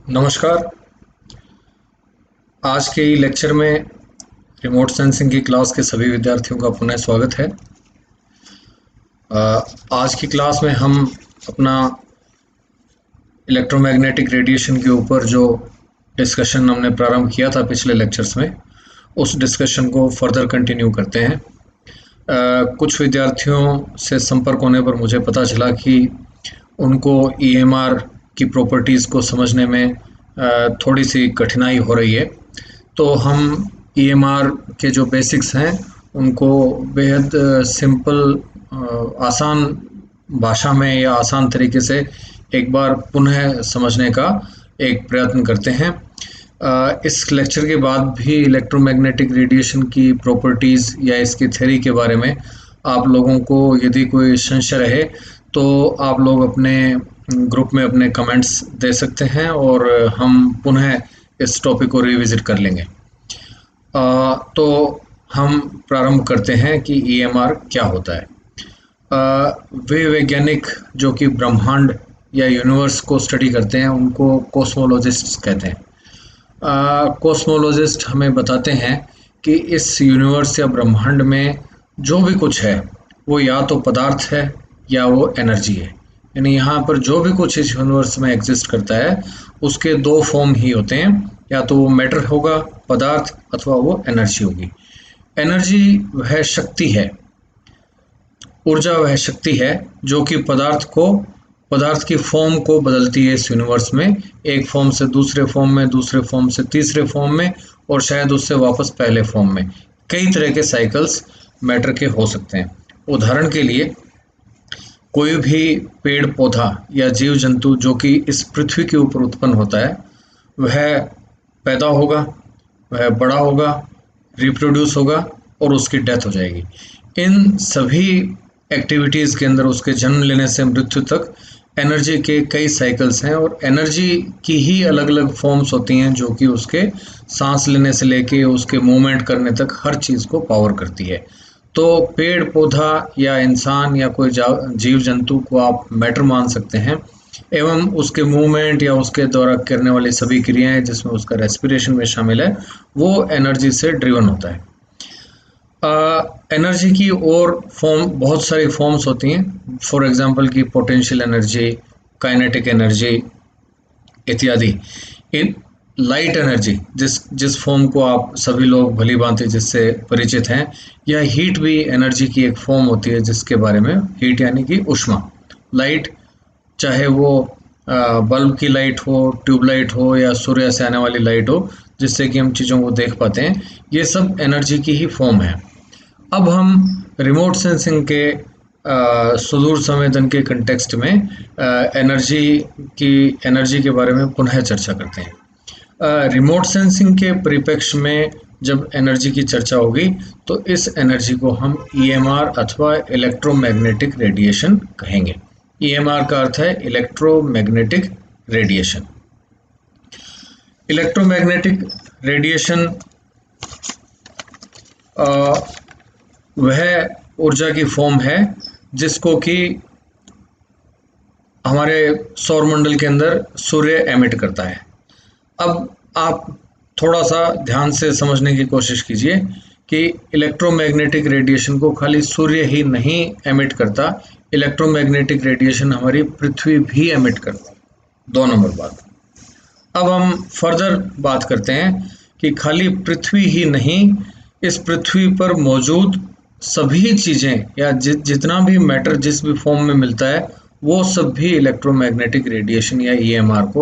नमस्कार। आज के लेक्चर में रिमोट सेंसिंग की क्लास के सभी विद्यार्थियों का पुनः स्वागत है। आज की क्लास में हम अपना इलेक्ट्रोमैग्नेटिक रेडिएशन के ऊपर जो डिस्कशन हमने प्रारंभ किया था पिछले लेक्चर्स में, उस डिस्कशन को फर्दर कंटिन्यू करते हैं। कुछ विद्यार्थियों से संपर्क होने पर मुझे पता चला कि उनको ईएमआर की प्रॉपर्टीज़ को समझने में थोड़ी सी कठिनाई हो रही है। तो हम ईएमआर के जो बेसिक्स हैं उनको बेहद सिंपल, आसान भाषा में या आसान तरीके से एक बार पुनः समझने का एक प्रयत्न करते हैं। इस लेक्चर के बाद भी इलेक्ट्रोमैग्नेटिक रेडिएशन की प्रॉपर्टीज़ या इसकी थ्योरी के बारे में आप लोगों को यदि कोई संशय रहे तो आप लोग अपने ग्रुप में अपने कमेंट्स दे सकते हैं और हम पुनः इस टॉपिक को रिविजिट कर लेंगे। तो हम प्रारंभ करते हैं कि ईएमआर क्या होता है। वे वैज्ञानिक जो कि ब्रह्मांड या यूनिवर्स को स्टडी करते हैं उनको कॉस्मोलॉजिस्ट्स कहते हैं। कॉस्मोलॉजिस्ट हमें बताते हैं कि इस यूनिवर्स या ब्रह्मांड में जो भी कुछ है वो या तो पदार्थ है या वो एनर्जी है। यानी यहाँ पर जो भी कुछ इस यूनिवर्स में एग्जिस्ट करता है उसके दो फॉर्म ही होते हैं, या तो वो मैटर होगा पदार्थ, अथवा वो एनर्जी होगी। एनर्जी वह शक्ति है, ऊर्जा वह शक्ति है जो कि पदार्थ की फॉर्म को बदलती है इस यूनिवर्स में, एक फॉर्म से दूसरे फॉर्म में, दूसरे फॉर्म से तीसरे फॉर्म में, और शायद उससे वापस पहले फॉर्म में। कई तरह के साइकिल्स मैटर के हो सकते हैं। उदाहरण के लिए कोई भी पेड़ पौधा या जीव जंतु जो कि इस पृथ्वी के ऊपर उत्पन्न होता है वह पैदा होगा, वह बड़ा होगा, रिप्रोड्यूस होगा और उसकी डेथ हो जाएगी। इन सभी एक्टिविटीज़ के अंदर उसके जन्म लेने से मृत्यु तक एनर्जी के कई साइकिल्स हैं, और एनर्जी की ही अलग अलग फॉर्म्स होती हैं जो कि उसके सांस लेने से लेके उसके मूवमेंट करने तक हर चीज़ को पावर करती है। तो पेड़ पौधा या इंसान या कोई जीव जंतु को आप मैटर मान सकते हैं, एवं उसके मूवमेंट या उसके द्वारा करने वाली सभी क्रियाएं जिसमें उसका रेस्पिरेशन में शामिल है वो एनर्जी से ड्रिवन होता है। एनर्जी की और फॉर्म बहुत सारी फॉर्म्स होती हैं, फॉर एग्जांपल की पोटेंशियल एनर्जी, काइनेटिक एनर्जी इत्यादि। इन लाइट एनर्जी जिस जिस फॉर्म को आप सभी लोग भली भांति जिससे परिचित हैं, यह हीट भी एनर्जी की एक फॉर्म होती है जिसके बारे में, हीट यानी कि ऊष्मा। लाइट चाहे वो बल्ब की लाइट हो, ट्यूबलाइट हो या सूर्य से आने वाली लाइट हो जिससे कि हम चीज़ों को देख पाते हैं, ये सब एनर्जी की ही फॉर्म है। अब हम रिमोट सेंसिंग के सुदूर संवेदन के कंटेक्स्ट में एनर्जी के बारे में पुनः चर्चा करते हैं। रिमोट सेंसिंग के परिप्रेक्ष्य में जब एनर्जी की चर्चा होगी तो इस एनर्जी को हम ईएमआर अथवा इलेक्ट्रोमैग्नेटिक रेडिएशन कहेंगे। ईएमआर का अर्थ है इलेक्ट्रोमैग्नेटिक रेडिएशन। इलेक्ट्रोमैग्नेटिक रेडिएशन वह ऊर्जा की फॉर्म है जिसको कि हमारे सौरमंडल के अंदर सूर्य एमिट करता है। अब आप थोड़ा सा ध्यान से समझने की कोशिश कीजिए कि इलेक्ट्रोमैग्नेटिक रेडिएशन को खाली सूर्य ही नहीं एमिट करता, इलेक्ट्रोमैग्नेटिक रेडिएशन हमारी पृथ्वी भी एमिट करती है। 2 नंबर बात। अब हम फर्दर बात करते हैं कि खाली पृथ्वी ही नहीं, इस पृथ्वी पर मौजूद सभी चीज़ें या जितना भी मैटर जिस भी फॉर्म में मिलता है वो सब भी इलेक्ट्रोमैग्नेटिक रेडिएशन या ईएमआर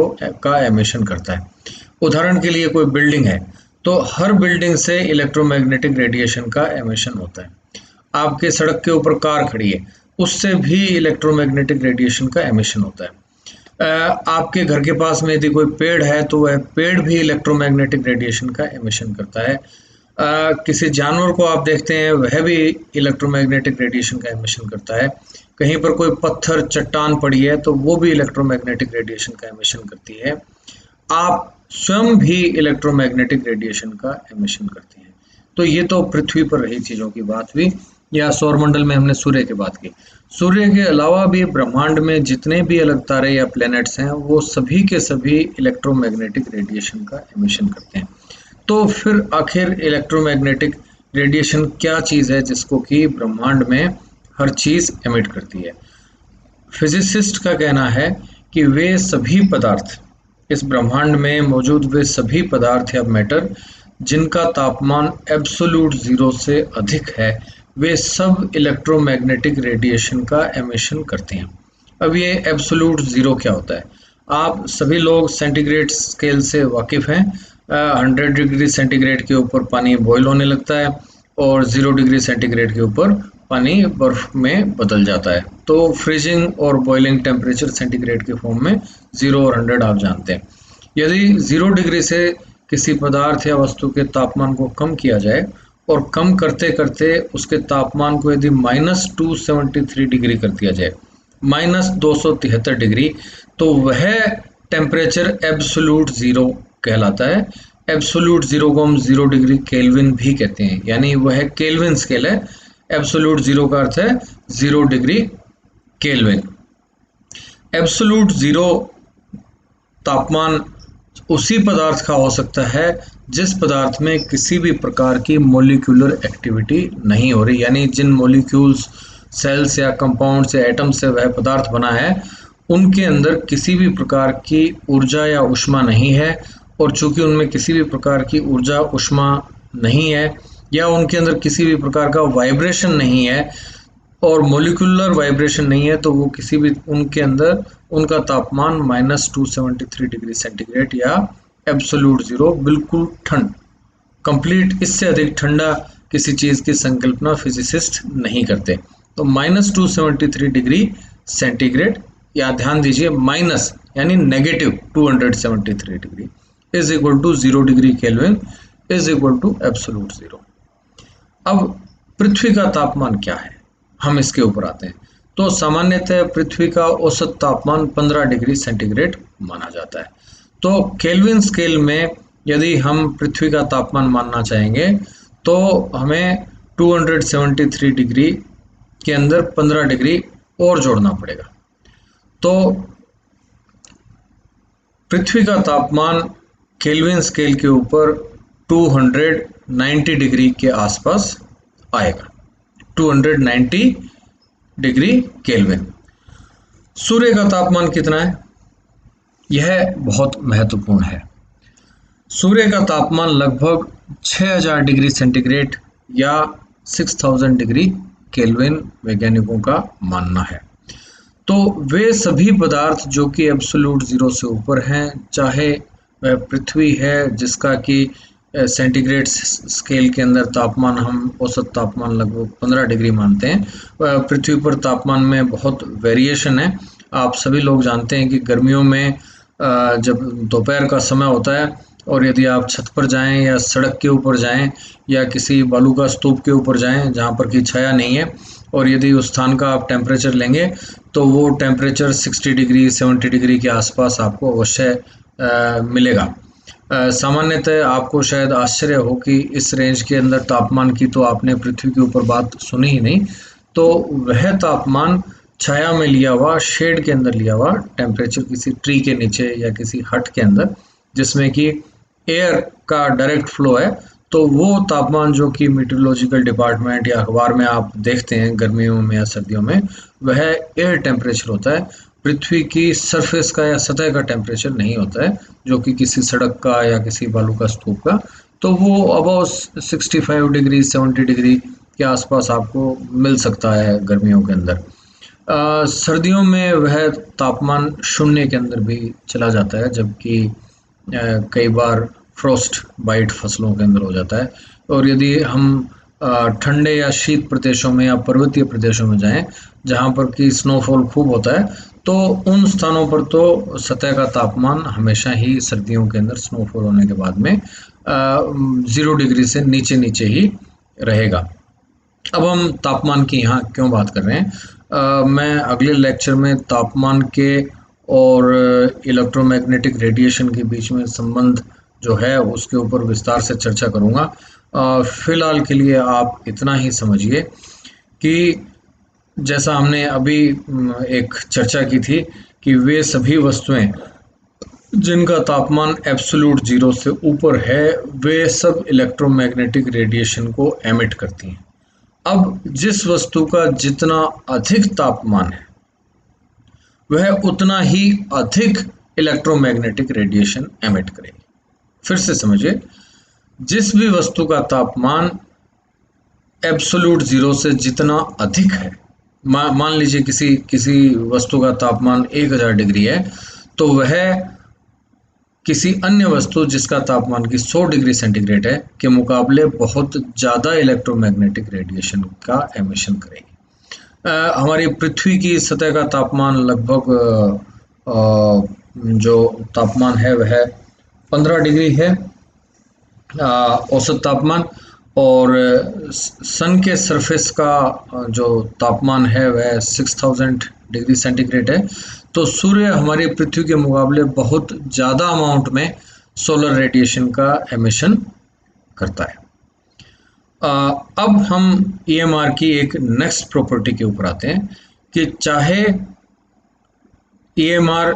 का एमिशन करता है। उदाहरण के लिए कोई बिल्डिंग है तो हर बिल्डिंग से इलेक्ट्रोमैग्नेटिक रेडिएशन का एमिशन होता है। आपके सड़क के ऊपर कार खड़ी है, उससे भी इलेक्ट्रोमैग्नेटिक रेडिएशन का एमिशन होता है। आपके घर के पास में यदि कोई पेड़ है तो वह पेड़ भी इलेक्ट्रोमैग्नेटिक रेडिएशन का एमिशन करता है। किसी जानवर को आप देखते हैं वह भी इलेक्ट्रोमैग्नेटिक रेडिएशन का एमिशन करता है। कहीं पर कोई पत्थर चट्टान पड़ी है तो वो भी इलेक्ट्रोमैग्नेटिक रेडिएशन का एमिशन करती है। आप स्वयं भी इलेक्ट्रोमैग्नेटिक रेडिएशन का एमिशन करते हैं। तो ये तो पृथ्वी पर रही चीज़ों की बात हुई, या सौरमंडल में हमने सूर्य की बात की। सूर्य के अलावा भी ब्रह्मांड में जितने भी अलग तारे या प्लैनेट्स हैं वो सभी के सभी इलेक्ट्रोमैग्नेटिक रेडिएशन का एमिशन करते हैं। तो फिर आखिर इलेक्ट्रोमैग्नेटिक रेडिएशन क्या चीज़ है जिसको कि ब्रह्मांड में हर चीज़ एमिट करती है? फिजिसिस्ट का कहना है कि वे सभी पदार्थ, इस ब्रह्मांड में मौजूद वे सभी पदार्थ या मैटर जिनका तापमान एब्सोल्यूट ज़ीरो से अधिक है, वे सब इलेक्ट्रोमैग्नेटिक रेडिएशन का एमिशन करते हैं। अब ये एब्सोल्यूट ज़ीरो क्या होता है? आप सभी लोग सेंटीग्रेड स्केल से वाकिफ़ हैं। 100 डिग्री सेंटीग्रेड के ऊपर पानी बॉयल होने लगता है और 0 डिग्री सेंटीग्रेड के ऊपर पानी बर्फ में बदल जाता है। तो फ्रीजिंग और बॉइलिंग टेम्परेचर सेंटीग्रेड के फॉर्म में 0 और 100 आप जानते हैं। यदि 0 डिग्री से किसी पदार्थ या वस्तु के तापमान को कम किया जाए और कम करते करते उसके तापमान को यदि -273 डिग्री कर दिया जाए, -273 डिग्री, तो वह टेम्परेचर एब्सोल्यूट ज़ीरो कहलाता है। एब्सोल्यूट ज़ीरो को हम 0 डिग्री केल्विन भी कहते हैं, यानी वह केल्विन स्केल है। एब्सोल्यूट ज़ीरो का अर्थ है 0 डिग्री केल्विन। एब्सोल्यूट ज़ीरो तापमान उसी पदार्थ का हो सकता है जिस पदार्थ में किसी भी प्रकार की मॉलिक्यूलर एक्टिविटी नहीं हो रही, यानी जिन मॉलिक्यूल्स, सेल्स या कंपाउंड से, एटम से वह पदार्थ बना है, उनके अंदर किसी भी प्रकार की ऊर्जा या ऊष्मा नहीं है। और चूंकि उनमें किसी भी प्रकार की ऊर्जा, ऊष्मा नहीं है या उनके अंदर किसी भी प्रकार का वाइब्रेशन नहीं है और मोलिकुलर वाइब्रेशन नहीं है, तो वो किसी भी उनके अंदर उनका तापमान -273 डिग्री सेंटीग्रेड या एब्सोल्यूट ज़ीरो, बिल्कुल ठंड, कंप्लीट, इससे अधिक ठंडा किसी चीज़ की संकल्पना फिजिसिस्ट नहीं करते। तो -273 डिग्री सेंटीग्रेड, या ध्यान दीजिए माइनस यानी -273 degree is equal to 0 degree kelvin is equal to absolute zero. अब पृथ्वी का तापमान क्या है, हम इसके ऊपर आते हैं। तो सामान्यतः पृथ्वी का औसत तापमान 15 डिग्री सेंटीग्रेड माना जाता है। तो केल्विन स्केल में यदि हम पृथ्वी का तापमान मानना चाहेंगे तो हमें 273 डिग्री के अंदर 15 डिग्री और जोड़ना पड़ेगा। तो पृथ्वी का तापमान केल्विन स्केल के ऊपर 290 डिग्री के आसपास आएगा, 290 डिग्री केल्विन। सूर्य का तापमान कितना है? यह बहुत महत्वपूर्ण है। सूर्य का तापमान लगभग 6000 डिग्री सेंटीग्रेड या 6000 डिग्री केल्विन वैज्ञानिकों का मानना है। तो वे सभी पदार्थ जो कि एब्सोल्यूट ज़ीरो से ऊपर हैं, चाहे वह पृथ्वी है जिसका कि सेंटीग्रेड स्केल के अंदर तापमान हम औसत तापमान लगभग 15 डिग्री मानते हैं, पृथ्वी पर तापमान में बहुत वेरिएशन है। आप सभी लोग जानते हैं कि गर्मियों में जब दोपहर का समय होता है और यदि आप छत पर जाएं या सड़क के ऊपर जाएं या किसी बालू का स्तूप के ऊपर जाएं जहां पर की छाया नहीं है, और यदि उस स्थान का आप टेम्परेचर लेंगे तो वो टेम्परेचर 60 डिग्री 70 डिग्री के आसपास आपको अवश्य मिलेगा। सामान्यतः आपको शायद आश्चर्य हो कि इस रेंज के अंदर तापमान की तो आपने पृथ्वी के ऊपर बात सुनी ही नहीं। तो वह तापमान छाया में लिया हुआ, शेड के अंदर लिया हुआ टेम्परेचर, किसी ट्री के नीचे या किसी हट के अंदर जिसमें कि एयर का डायरेक्ट फ्लो है, तो वो तापमान जो कि मीटरोलॉजिकल डिपार्टमेंट या अखबार में आप देखते हैं गर्मियों में या सर्दियों में, वह एयर टेम्परेचर होता है। पृथ्वी की सरफेस का या सतह का टेम्परेचर नहीं होता है, जो कि किसी सड़क का या किसी बालू का स्तूप का। तो वो अबाउट 65 डिग्री 70 डिग्री के आसपास आपको मिल सकता है गर्मियों के अंदर। सर्दियों में वह तापमान शून्य के अंदर भी चला जाता है, जबकि कई बार फ्रोस्ट बाइट फसलों के अंदर हो जाता है। और यदि हम ठंडे या शीत प्रदेशों में या पर्वतीय प्रदेशों में जाएं जहां पर कि स्नोफॉल खूब होता है, तो उन स्थानों पर तो सतह का तापमान हमेशा ही सर्दियों के अंदर स्नोफॉल होने के बाद में 0 डिग्री से नीचे नीचे ही रहेगा। अब हम तापमान की यहाँ क्यों बात कर रहे हैं, मैं अगले लेक्चर में तापमान के और इलेक्ट्रोमैग्नेटिक रेडिएशन के बीच में संबंध जो है उसके ऊपर विस्तार से चर्चा करूँगा। फिलहाल के लिए आप इतना ही समझिए कि जैसा हमने अभी एक चर्चा की थी कि वे सभी वस्तुएं जिनका तापमान एब्सोल्यूट जीरो से ऊपर है, वे सब इलेक्ट्रोमैग्नेटिक रेडिएशन को एमिट करती हैं। अब जिस वस्तु का जितना अधिक तापमान है, वह उतना ही अधिक इलेक्ट्रोमैग्नेटिक रेडिएशन एमिट करेगी। फिर से समझिए, जिस भी वस्तु का तापमान एब्सोल्यूट जीरो से जितना अधिक है, मान लीजिए किसी किसी वस्तु का तापमान 1000 डिग्री है, तो वह किसी अन्य वस्तु जिसका तापमान की 100 डिग्री सेंटीग्रेड है के मुकाबले बहुत ज़्यादा इलेक्ट्रोमैग्नेटिक रेडिएशन का एमिशन करेगी। हमारी पृथ्वी की सतह का तापमान लगभग जो तापमान है वह 15 डिग्री है, औसत तापमान। और सन के सरफेस का जो तापमान है वह 6000 डिग्री सेंटीग्रेड है। तो सूर्य हमारी पृथ्वी के मुकाबले बहुत ज़्यादा अमाउंट में सोलर रेडिएशन का एमिशन करता है। अब हम EMR की एक नेक्स्ट प्रॉपर्टी के ऊपर आते हैं कि चाहे EMR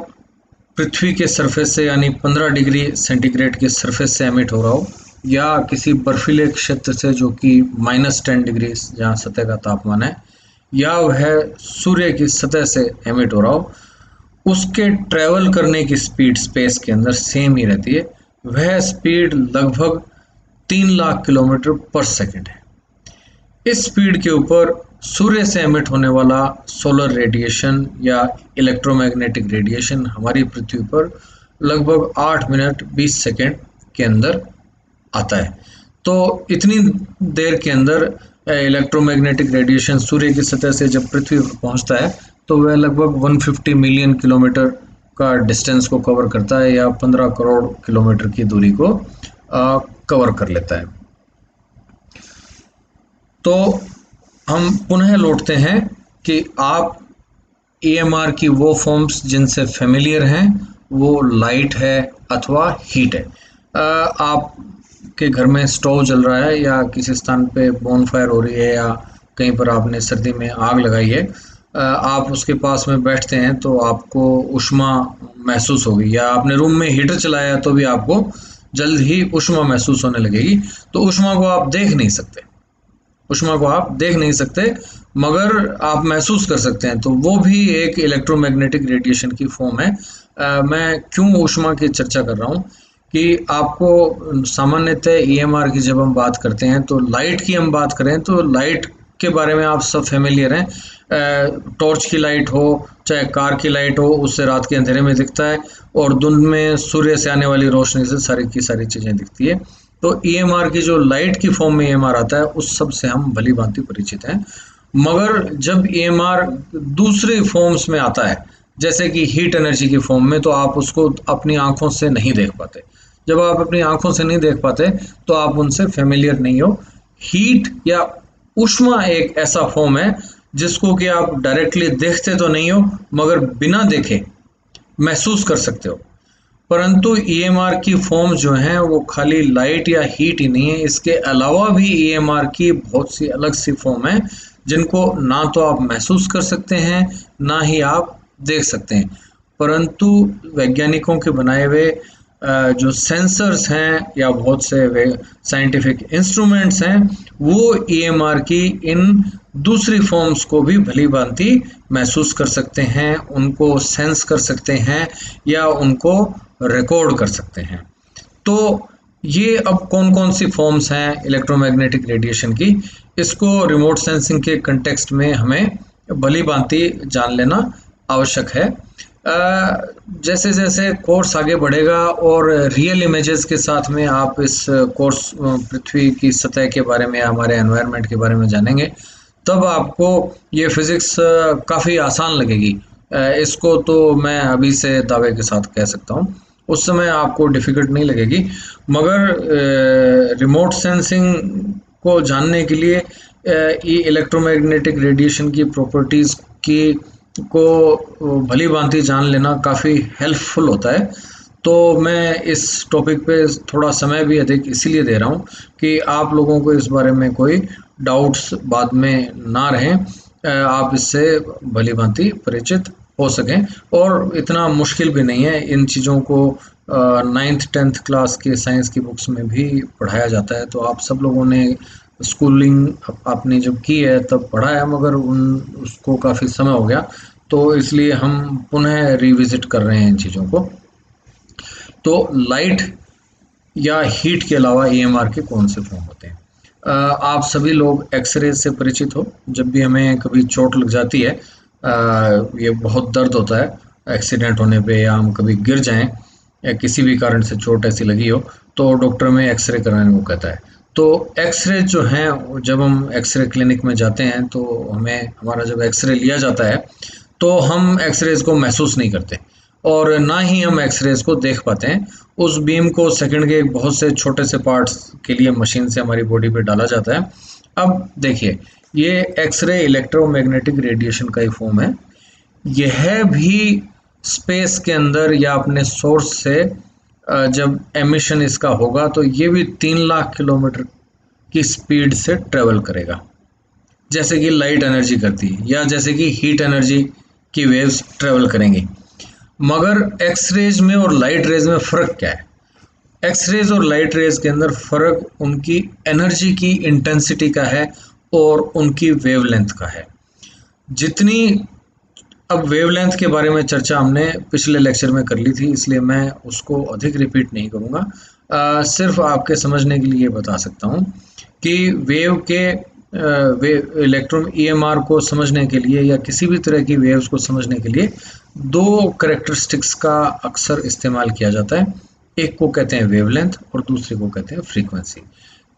पृथ्वी के सरफेस से यानी 15 डिग्री सेंटीग्रेड के सरफेस से एमिट हो रहा हो, या किसी बर्फीले क्षेत्र से जो कि -10 डिग्री जहाँ सतह का तापमान है, या वह सूर्य की सतह से एमिट हो रहा हो, उसके ट्रैवल करने की स्पीड स्पेस के अंदर सेम ही रहती है। वह स्पीड लगभग 3 लाख किलोमीटर पर सेकंड है। इस स्पीड के ऊपर सूर्य से एमिट होने वाला सोलर रेडिएशन या इलेक्ट्रोमैग्नेटिक रेडिएशन हमारी पृथ्वी पर लगभग 8 मिनट 20 सेकंड के अंदर आता है। तो इतनी देर के अंदर इलेक्ट्रोमैग्नेटिक रेडिएशन सूर्य की सतह से जब पृथ्वी पर पहुंचता है तो वह लगभग 150 मिलियन किलोमीटर का डिस्टेंस को कवर करता है, या 15 करोड़ किलोमीटर की दूरी को कवर कर लेता है। तो हम पुनः लौटते हैं कि आप EMR की वो फॉर्म्स जिनसे फेमिलियर हैं, वो लाइट है अथवा हीट है। आप के घर में स्टोव जल रहा है, या किसी स्थान पे बोनफायर हो रही है, या कहीं पर आपने सर्दी में आग लगाई है, आप उसके पास में बैठते हैं तो आपको उष्मा महसूस होगी, या आपने रूम में हीटर चलाया तो भी आपको जल्द ही उष्मा महसूस होने लगेगी। तो उष्मा को आप देख नहीं सकते, उष्मा को आप देख नहीं सकते, मगर आप महसूस कर सकते हैं। तो वो भी एक इलेक्ट्रोमैग्नेटिक रेडिएशन की फॉर्म है। मैं क्यों उष्मा की चर्चा कर रहा हूँ कि आपको सामान्यतः EMR की जब हम बात करते हैं तो लाइट की हम बात करें तो लाइट के बारे में आप सब फेमिलियर हैं। टॉर्च की लाइट हो चाहे कार की लाइट हो, उससे रात के अंधेरे में दिखता है, और दिन में सूर्य से आने वाली रोशनी से सारी की सारी चीज़ें दिखती है। तो EMR की जो लाइट की फॉर्म में EMR आता है उस सब से हम भली भांति परिचित हैं। मगर जब EMR दूसरे फॉर्म्स में आता है, जैसे कि हीट एनर्जी की फॉर्म में, तो आप उसको अपनी आंखों से नहीं देख पाते। जब आप अपनी आंखों से नहीं देख पाते तो आप उनसे फेमिलियर नहीं हो। हीट या उष्मा एक ऐसा फॉर्म है जिसको कि आप डायरेक्टली देखते तो नहीं हो, मगर बिना देखे महसूस कर सकते हो। परंतु EMR की फॉर्म जो हैं वो खाली लाइट या हीट ही नहीं है, इसके अलावा भी EMR की बहुत सी अलग सी फॉर्म है जिनको ना तो आप महसूस कर सकते हैं, ना ही आप देख सकते हैं। परंतु वैज्ञानिकों के बनाए हुए जो सेंसर्स हैं या बहुत से वे साइंटिफिक इंस्ट्रूमेंट्स हैं, वो EMR की इन दूसरी फॉर्म्स को भी भली भांति महसूस कर सकते हैं, उनको सेंस कर सकते हैं, या उनको रिकॉर्ड कर सकते हैं। तो ये अब कौन कौन सी फॉर्म्स हैं इलेक्ट्रोमैग्नेटिक रेडिएशन की, इसको रिमोट सेंसिंग के कंटेक्स्ट में हमें भली भांति जान लेना आवश्यक है। जैसे जैसे कोर्स आगे बढ़ेगा और रियल इमेजेस के साथ में आप इस कोर्स पृथ्वी की सतह के बारे में, हमारे एनवायरनमेंट के बारे में जानेंगे, तब आपको ये फिज़िक्स काफ़ी आसान लगेगी। इसको तो मैं अभी से दावे के साथ कह सकता हूँ, उस समय आपको डिफ़िकल्ट नहीं लगेगी। मगर रिमोट सेंसिंग को जानने के लिए ये इलेक्ट्रोमैग्नेटिक रेडिएशन की प्रॉपर्टीज़ की को भली भांति जान लेना काफ़ी हेल्पफुल होता है। तो मैं इस टॉपिक पे थोड़ा समय भी अधिक इसीलिए दे रहा हूँ कि आप लोगों को इस बारे में कोई डाउट्स बाद में ना रहें। आप इससे भली भांति परिचित हो सकें। और इतना मुश्किल भी नहीं है, इन चीज़ों को 9th-10th क्लास के साइंस की बुक्स में भी पढ़ाया जाता है। तो आप सब लोगों ने स्कूलिंग आपने जब की है तब पढ़ा है, मगर उन उसको काफ़ी समय हो गया, तो इसलिए हम पुनः रिविजिट कर रहे हैं इन चीज़ों को। तो लाइट या हीट के अलावा ईएमआर के कौन से फॉर्म होते हैं? आप सभी लोग एक्सरे से परिचित हो। जब भी हमें कभी चोट लग जाती है, ये बहुत दर्द होता है एक्सीडेंट होने पे, या हम कभी गिर जाएं या किसी भी कारण से चोट ऐसी लगी हो, तो डॉक्टर में एक्सरे कराने को कहता है। तो एक्सरे जो हैं, जब हम एक्सरे क्लिनिक में जाते हैं तो हमें हमारा जब एक्सरे लिया जाता है तो हम एक्सरेज को महसूस नहीं करते, और ना ही हम एक्सरेज को देख पाते हैं। उस बीम को सेकंड के बहुत से छोटे से पार्ट्स के लिए मशीन से हमारी बॉडी पे डाला जाता है। अब देखिए, ये एक्सरे इलेक्ट्रोमैग्नेटिक रेडिएशन का ही फॉर्म है। यह भी स्पेस के अंदर या अपने सोर्स से जब एमिशन इसका होगा तो ये भी 3 लाख किलोमीटर की स्पीड से ट्रेवल करेगा, जैसे कि लाइट एनर्जी करती है, या जैसे कि हीट एनर्जी की वेव्स ट्रेवल करेंगी। मगर एक्स रेज में और लाइट रेज में फ़र्क क्या है? एक्स रेज और लाइट रेज के अंदर फ़र्क उनकी एनर्जी की इंटेंसिटी का है और उनकी वेवलेंथ का है। जितनी अब वेवलेंथ के बारे में चर्चा हमने पिछले लेक्चर में कर ली थी, इसलिए मैं उसको अधिक रिपीट नहीं करूँगा। सिर्फ आपके समझने के लिए बता सकता हूँ कि वेव के वे इलेक्ट्रॉन ईएमआर को समझने के लिए या किसी भी तरह की वेव्स को समझने के लिए दो कैरेक्टरिस्टिक्स का अक्सर इस्तेमाल किया जाता है। एक को कहते हैं वेवलेंथ और दूसरे को कहते हैं फ्रीक्वेंसी।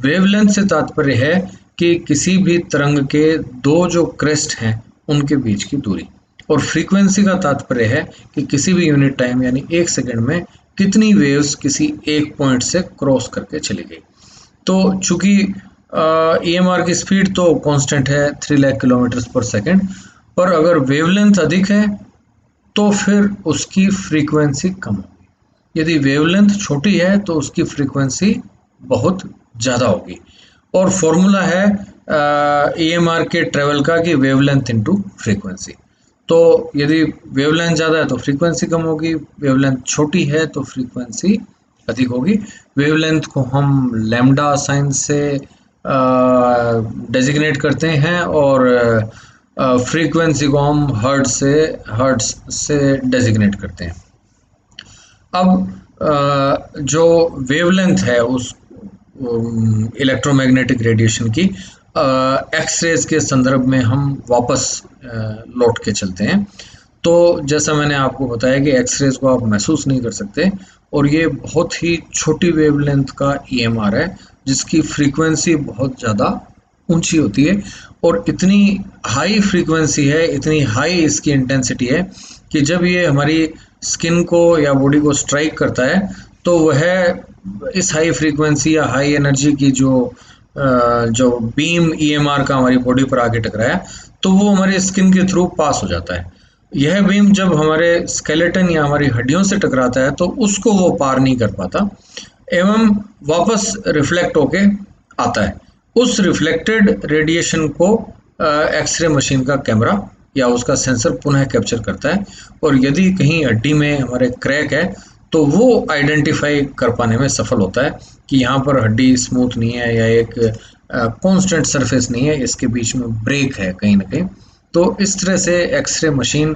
वेवलेंथ से तात्पर्य है कि किसी भी तरंग के दो जो क्रेस्ट हैं उनके बीच की दूरी, और फ्रीक्वेंसी का तात्पर्य है कि किसी भी यूनिट टाइम यानी 1 सेकंड में कितनी वेव्स किसी एक पॉइंट से क्रॉस करके चली गई। तो चूंकि ईएमआर की स्पीड तो कांस्टेंट है 3 लाख किलोमीटर पर सेकंड, पर अगर वेवलेंथ अधिक है तो फिर उसकी फ्रीक्वेंसी कम होगी। यदि वेवलेंथ छोटी है तो उसकी फ्रीक्वेंसी बहुत ज़्यादा होगी। और फॉर्मूला है ईएमआर के ट्रेवल का कि वेवलेंथ इनटू फ्रीक्वेंसी। तो यदि वेवलेंथ ज़्यादा है तो फ्रीक्वेंसी कम होगी, वेवलेंथ छोटी है तो फ्रीक्वेंसी अधिक होगी। वेवलेंथ को हम लैम्डा साइन से डेजिग्नेट करते हैं, और फ्रीक्वेंसी को हम हर्ट्ज से डेजिग्नेट करते हैं। अब जो वेवलेंथ है उस इलेक्ट्रोमैग्नेटिक रेडिएशन की एक्स रेज के संदर्भ में हम वापस लौट के चलते हैं। तो जैसा मैंने आपको बताया कि एक्स रेज को आप महसूस नहीं कर सकते, और ये बहुत ही छोटी वेवलेंथ का ईएमआर है जिसकी फ्रीक्वेंसी बहुत ज़्यादा ऊंची होती है, और इतनी हाई फ्रीक्वेंसी है, इतनी हाई इसकी इंटेंसिटी है कि जब ये हमारी स्किन को या बॉडी को स्ट्राइक करता है तो वह इस हाई फ्रीक्वेंसी या हाई एनर्जी की जो बीम ईएमआर का हमारी बॉडी पर आके टकराया तो वो हमारी स्किन के थ्रू पास हो जाता है। यह बीम जब हमारे स्केलेटन या हमारी हड्डियों से टकराता है तो उसको वो पार नहीं कर पाता एवं वापस रिफ्लेक्ट होके आता है। उस रिफ्लेक्टेड रेडिएशन को एक्सरे मशीन का कैमरा या उसका सेंसर पुनः कैप्चर करता है, और यदि कहीं हड्डी में हमारे क्रैक है तो वो आइडेंटिफाई कर पाने में सफल होता है कि यहाँ पर हड्डी स्मूथ नहीं है या एक कांस्टेंट सरफेस नहीं है, इसके बीच में ब्रेक है कहीं ना कहीं। तो इस तरह से एक्सरे मशीन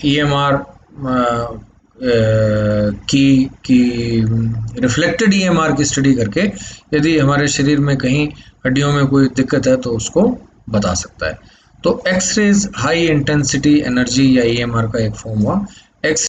ईएमआर की रिफ्लेक्टेड ईएमआर की स्टडी करके यदि हमारे शरीर में कहीं हड्डियों में कोई दिक्कत है तो उसको बता सकता है। तो X rays high intensity energy या ईएमआर का एक फॉर्म हुआ। एक्स